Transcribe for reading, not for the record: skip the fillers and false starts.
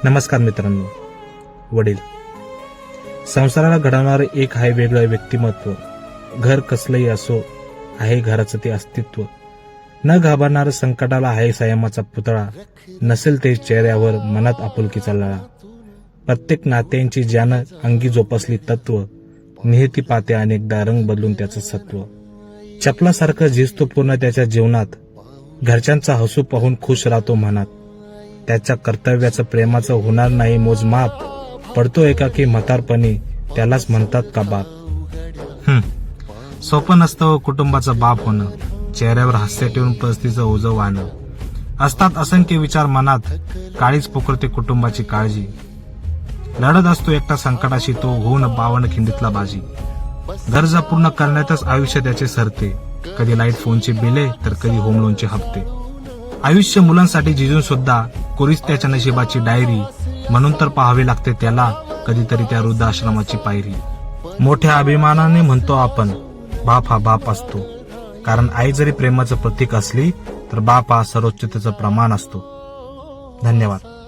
नमस्कार मित्रांनो. वडील संसाराला घडवणारे एक आहे वेगळं व्यक्तिमत्व. घर कसलंही असो, आहे घराचं ते अस्तित्व. न घाबरणारं संकटाला आहे संयमाचा पुतळा. नसेल ते चेहऱ्यावर मनात आपुलकीचा लळा. प्रत्येक नात्यांची ज्यानं अंगी जोपासली तत्व, नियती पाहते अनेकदा रंग बदलून त्याचं सत्व. चपलासारखं झिजतो पूर्ण त्याच्या जीवनात. घरच्यांचा हसू पाहून खुश राहतो मनात. त्याच्या कर्तव्याचं प्रेमाचं होणार नाही मोजमाप. पडतो एकाकी म्हातारपणी, त्यालाच म्हणतात का बाप. सोपं नसतं कुटुंबाचा बाप होणं. चेहऱ्यावर हास्य ठेवून परिस्थितीचं ओझं वाहणं. असतात असंख्य विचार मनात, काळीच पोखरते कुटुंबाची काळजी. लढत असतो एकटा संकटाशी तो, होऊन 52 खिंडीतला बाजी. गरजा पूर्ण करण्यातच आयुष्य त्याचे सरते. कधी लाईट फोनची बिले तर कधी होम लोनचे हप्ते. आयुष्य मुलांसाठी झिजून सुद्धा कोरीच त्याच्या नशिबाची डायरी. म्हणून तर पाहावे लागते त्याला कधीतरी त्या वृद्धाश्रमाची पायरी. मोठ्या अभिमानाने म्हणतो आपण, बाप हा बाप असतो. कारण आई जरी प्रेमाचं प्रतीक असली तर बाप हा सर्वोच्चतेचं प्रमाण असतो. धन्यवाद.